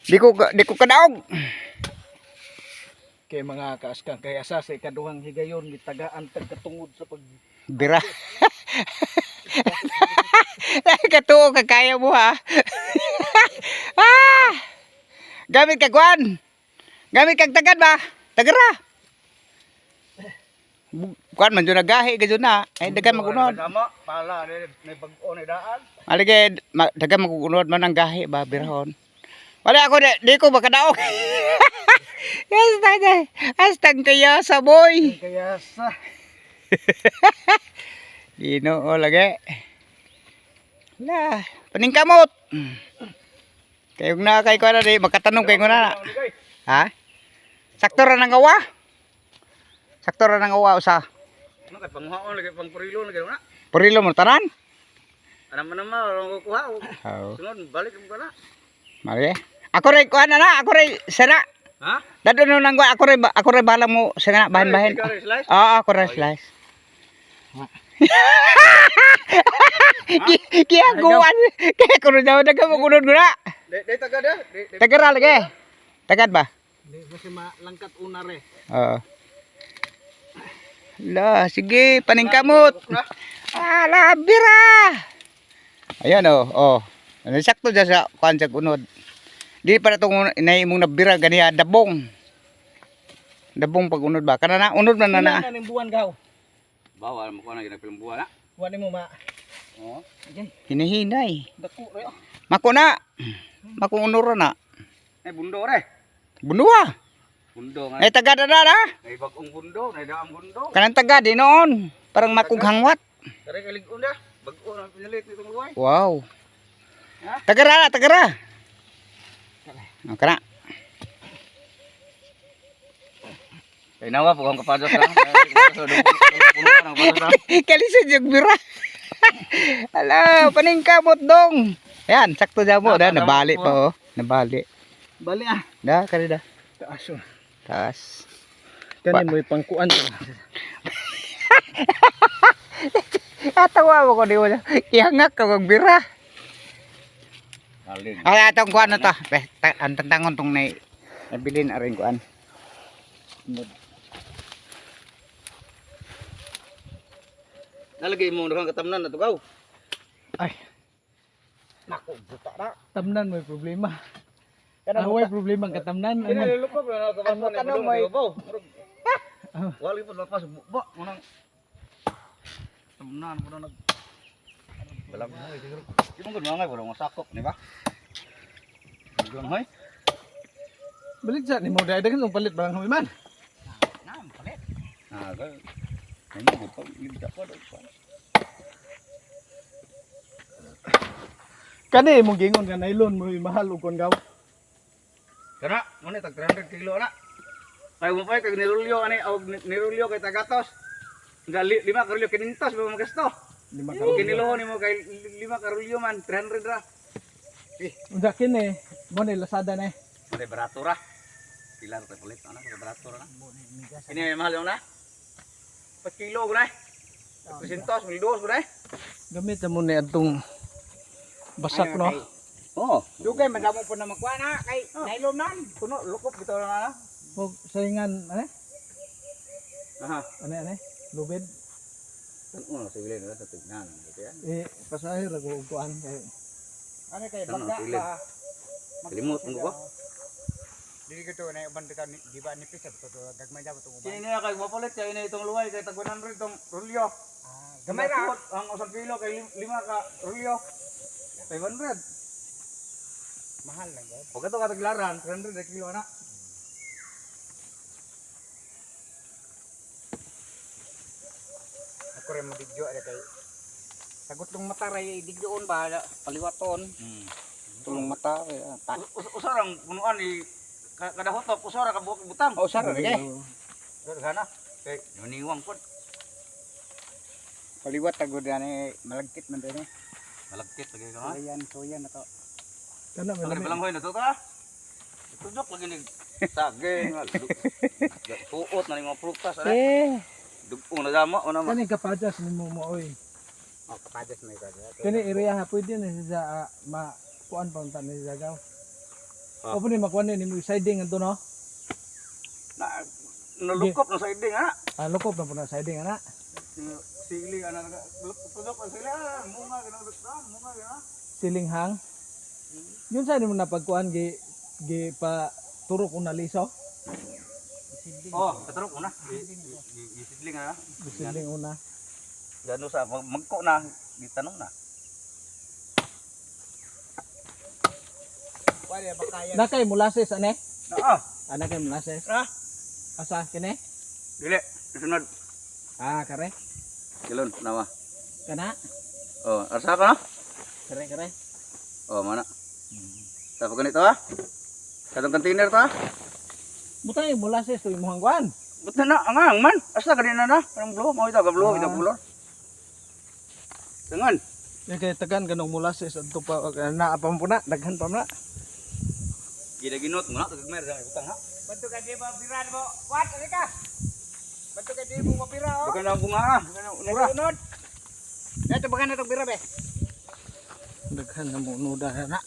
Di ko kadaog. Kay mga kaaskang kay asa sa ikaduhang higayon gitagaan tagkatungod sa pag Bira. Katuo ka kaya mo ha. Ah! Gamit ka kwan. Gamit kag tagad ba? Tagara. Kwan man jud nagahi ka jud na. Ay dagan magunod. Tama, pala may bag-o na daan. Alige dagan magunod man ang gahi ba birahon. Wala ako di ko makadaog. Hastag kaya sa boy. Kaya sa Ginoo lagi. La, paningkamot. Kayong na kay ko na di makatanong kay ko na. Ha? Sakto ra nang gawa. Sakto ra nang gawa usa. ano kay panghaon lagi pang purilo lagi na. Purilo mo tanan? Ano man naman orang kukuha. Oo. Sunod balik mo na. Mari. Ako rin kuha na, ako rin sira. Ha? Dado no nang ako rin bala mo sira bahan-bahan. Oo, ako rin slice. Kiyaguan. Kaya ko rin daw nagkamukunod ko na. Day tagad ya. Tagara lagi. Tagad ba? Di kasi malangkat una re. Oo. La, sige, paningkamot. Ala, bira. Ayan oh. Ano sakto dyan sa kuan sa unod. Di pa na itong inaimong nabira ganiya dabong. Dabong pag unod ba? Kana na unod man na. Ano ning buwan gaw? Bawal mo ko na ginagpilang buwan na. Wani mo ma. Oo. Hinihinay. Dako re. Mako na. Mako unoro na. Ay bundo re. Bunduwa. Bundo nga. Ay taga na na. May bagong bundo, may daang bundo. Kanang taga di noon. Parang makughangwat. Kare kalig-on na. Bago na pinalit itong luway. Wow. Ha? Tagara. Oh, kana. Kay nawa po kang kapados na. Kalisod yung bira. Ala, paningkamot dong. Ayan, sakto dyan mo. Da, nabali pa oh. Nabali. Bali ah. Da, kani da. Taas. Taas. Kani mo pangkuan. Atawa mo ko di mo. Ihangak ka kong bira. Kaling. Ay, atong kuan na to. Ang tantangon tong nabilin aring kuan. Nalagay mo nakang katamnan na tugaw. Ay, Nako, buta na. tamnan mo problema. Kana Away problema ang katamnan. Kini Ano? lulukop na katamnan ni Ano budong may- babaw. Wali pa lapas ba mo nang tamnan mo nang balag mo siguro. Di mo gud mangay wala masakop ni ba? Gulong hoy. Balik sa ni mo dagan ng palit barang humiman. Na, palit. Ah, gal. Ano mo pa libda pa daw pa. Kani mo gingon ka nylon mo mahal ug kon gaw. Kana mo ni tag 300 kilo na. Kay mo pa kay nirulyo ani og nirulyo kay tagatos. Nga 5 karulyo kinintos ba magasto. Lima Kung kiniloho nimo kay 5 karulyo man 300 ra. Unda kini mo ni lasada na. Mare barato ra. Pilar ta palit ana sa barato ra na. Ini mahal na. 4 kilo ko na. 300 1,200 ko na. Gamit mo ni adtong basak no. Oo. Dugay madamo po na magkuha na kay nylon man. Kuno lukop bitaw na na. Mo saingan ano? Aha. Ano? Lubid. Ano sa bilin na sa tignan. Eh pasahir ako ug kuan kay Ano kay Ano, bangga pilid? ba? Kalimot mo ko. Dili ko to na uban dito di ba ni pisa to gagmay daw to uban. Kini na kay mapalit kay ini itong luway kay tag 100 tong rulyo. Gamay ra. Ang 1 kilo kay 5 ka rulyo. 500. Mahal lang gud. Pag ito kataglaran, 300 na kilo na. Ako rin mo digyo ada kay sagot ng mata ray digyoon ba paliwaton. Tulong mata kay ta. Usarang punuan ni kada hotok usara ka butang. Oh, sara kay. Sana. Kay naniwang pod. Paliwat tagod ani malagkit man din eh. Malagkit lagi ka ha. Soyan na to. kana Ang malami. bilang hoy na to ta. Tudok lagi ni saging. Tuot na ni mga prutas ana. Dugong na damo una man. Kani kapadas nimo mo oy. Oh, kapadas may kada. Kani area ha pwede na sa ma kuan pa unta ni sa gaw. Ah. O po ni makuha ni mo siding anto no. Na nalukop na sa iding ana. Lukop na po na siding ana. Sili ana pudok pa sila munga ganang munga gana. Silinghang. Yun sa mo napagkuan gi pa turok una liso. Oh, katurok una. Isidling ana. Siling una. Gano sa magko na gitanong na. Nakay molasses ane? Naa. Ana kay molasses. Ah, Asa kini? dili. Sunod. Kare. Kilon nawa. Kana? Oh, asa ka na? Kare. Oh, mana? Tapos ganito ha? Katong container to ha? Butang yung molasses to imong kuan. Ba't na angang man? Asa ganina na? Anong blow? Mau ito ka blow? Ito bulor? Tangan. Yung kay tagan ganong molasses adto pa naa pa mo na daghan pa na. Gida ginot mo na. Tagmer sa utang ha? Bantu ka di ba bira mo? What? Ano ka? Bantu ka di mo mapira oh. Bukan na bunga ha? Bukan na unura. Unod. Ito bagan na itong bira be. Daghan na mo nuda na.